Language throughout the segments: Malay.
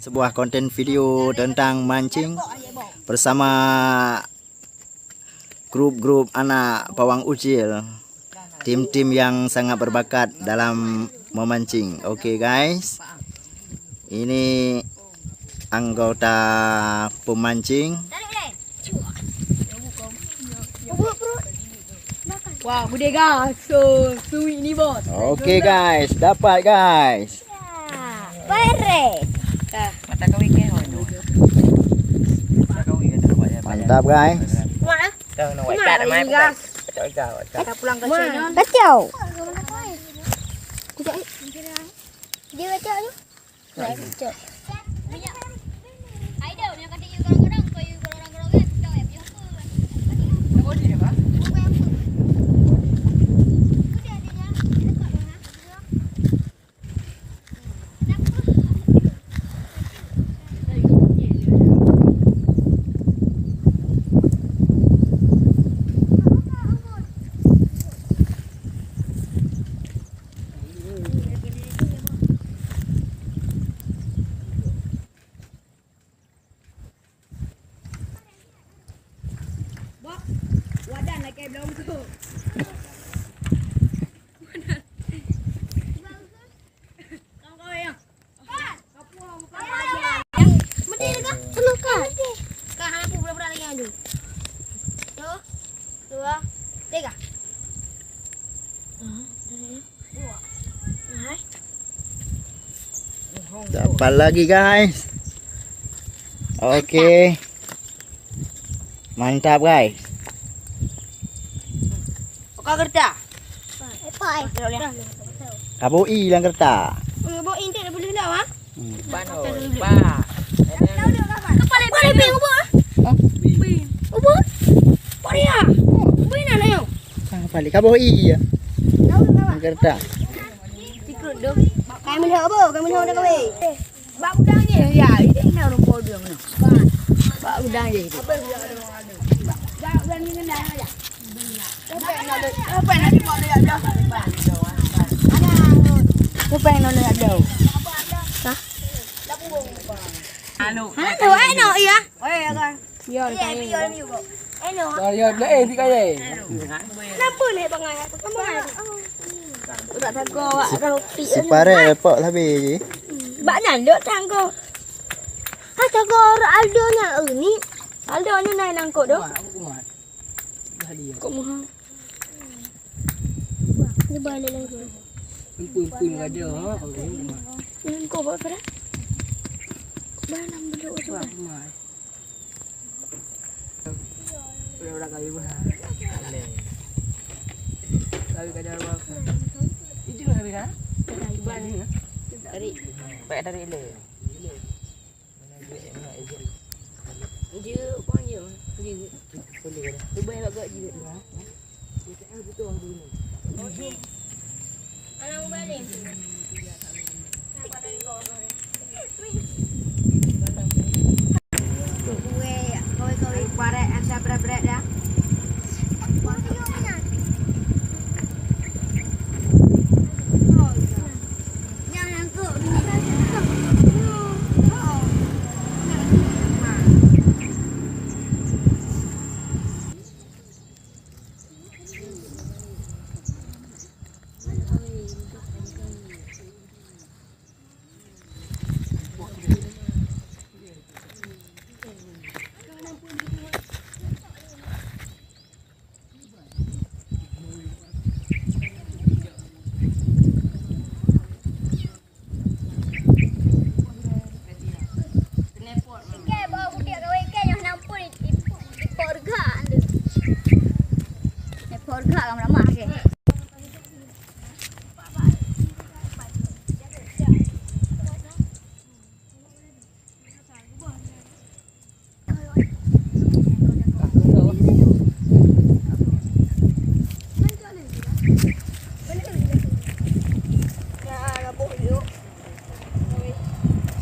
sebuah konten video tentang mancing bersama grup-grup anak pawang ucil, tim-tim yang sangat berbakat dalam memancing. Oke guys, ini anggota pemancing. Wah, bude guys. So ini bot. Oke guys, dapat guys. Beres. Mata kau ikan hono. Mata kau ikan tu buat apa? Mantap guys. Mana? Dah nak buat ikan mai. Kacau ikan. Kita pulang ke sini. Kacau. Kacau. Dia kacau tu. Dah kacau. Idol yang kata you kadang-kadang kau you kadang-kadang kan tahu ya dia apa. Nak buat dia apa? Wadah nak kayak belum tu. Dapat lagi guys. Oke. Mantap guys. Kau kerja? Kaboi lang kerta. Bawa intik dah boleh dah, ha? Bano. Ba. Kepala ping ubo. Ubo? Paria. Ubo nak nak yo. Balik kaboi ya. Lang kerta. Sikut dong. Kami melihat apa? Kami melihat dah kau. Bak udang je. Ya, ini nak rumput dia mana. Bak udang je. Bak udang ni kena aja. Apa nak dibuat dia dah? Apa yang nak ada? Hah? Anu. Halo, ano iya? Oi, agak. Yo, kami. Ano? Ya, boleh tiga je. Kenapa ni bangai? Kamu ai. Udah tanggo awak roti. Si pare lepok lebih je. Bak nanduk tanggo. Ha tanggo Aldo nya ni. Aldo nya naik nangkut doh. Kok mahal? Ni balik lagi. Pun ada. Kau buat apa? Balam belum tu. Orang kali bah. Kali kajar apa? Itu kali kan? Dari. Baik dari le. Dia panggil. Dia boleh dah. Tu baik agak je. Dia betul dulu. Alang balik. Kau parek asa berat-berat dah.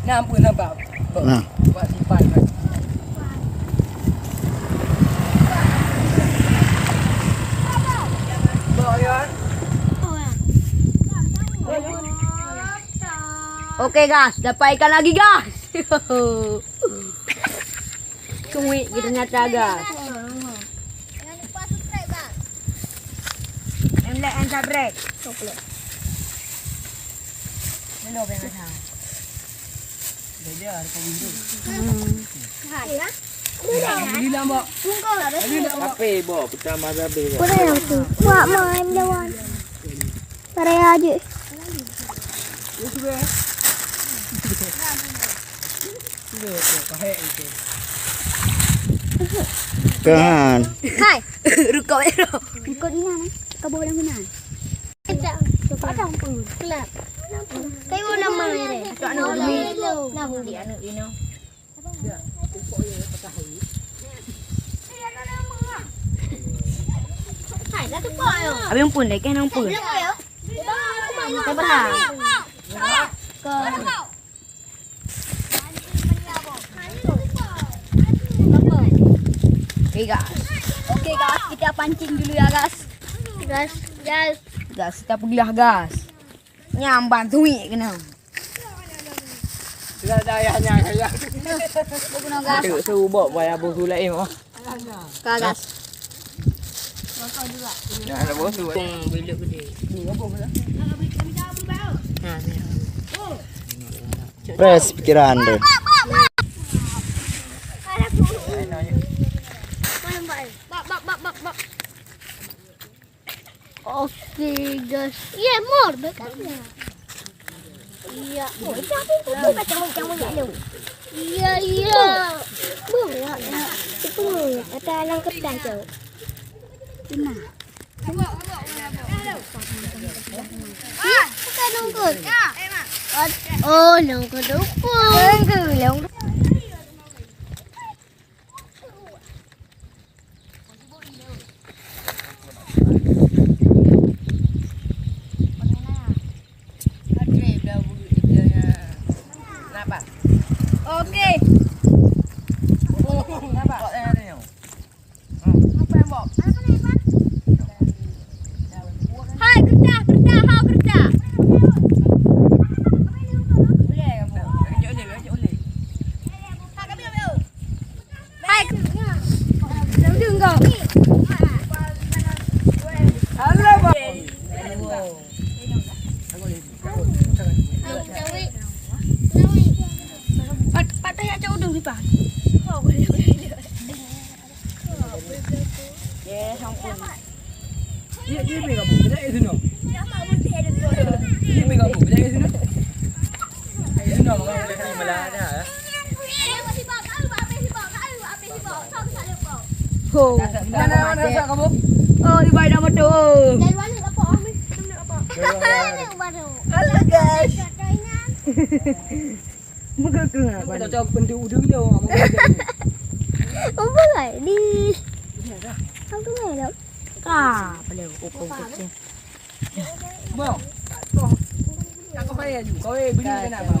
Nampak nampak. Nah. Buat simpan kan. Oke guys, dapat ikan lagi guys. Cumi gitu nyata gas. Jangan lupa subscribe bang. Em like and subscribe. Hello bên nào. Để giờ có video. Đi làm bộ. Apa bo pertama zabe. Boleh yang tu. Wah mau em jawan. Paraya aja. Kan. Hai. Ruko ero. Kau di mana? Kau bawa yang mana? Kejap. Padang pun. Kelap. Kayu nama ni. Cok nak beli. Nama Dia anak ini. Hai, dah tu kau yo. Abi yang pun dek kan yang pun. Kita berhak. Okey guys. Okey guys, kita pancing dulu ya guys. Guys, guys. Gas kita pergi lah gas. Nyamban tui kena. Dah ayahnya ayah. Guna gas. Tengok seru bo bayar bosu lain oh. Gas. Nah, ada bosu. Bilik gede. Ni apa pula? Nah, ni. Press pikiran deh. Okey guys. Ya, mor bekatnya. Iya. Oh, tapi tu macam ni. Iya, iya. Boleh. Itu kata alang ketan tu. Cina. Kita nunggu. Oh, nunggu dulu. Nunggu. Okey. Nampak tak ada yang? Hai, kerja, hau kerja. Hai. Duduk kau. Halo, Bang. Patah ya cak udung siapa? Yes, ampun. Dia bega bu, beda itu no. Dia bega bu, beda itu no. Itu no, makanya dia malah ada. Ho. Mana kamu? Oh, di bawah nama tu. Halo guys. Muka kena. Kita coba bentuk udung dia. Apa lagi di? Aku melok. Ah, boleh ukur kecil. Bang. Aku bayar juga. Kau beli kenapa?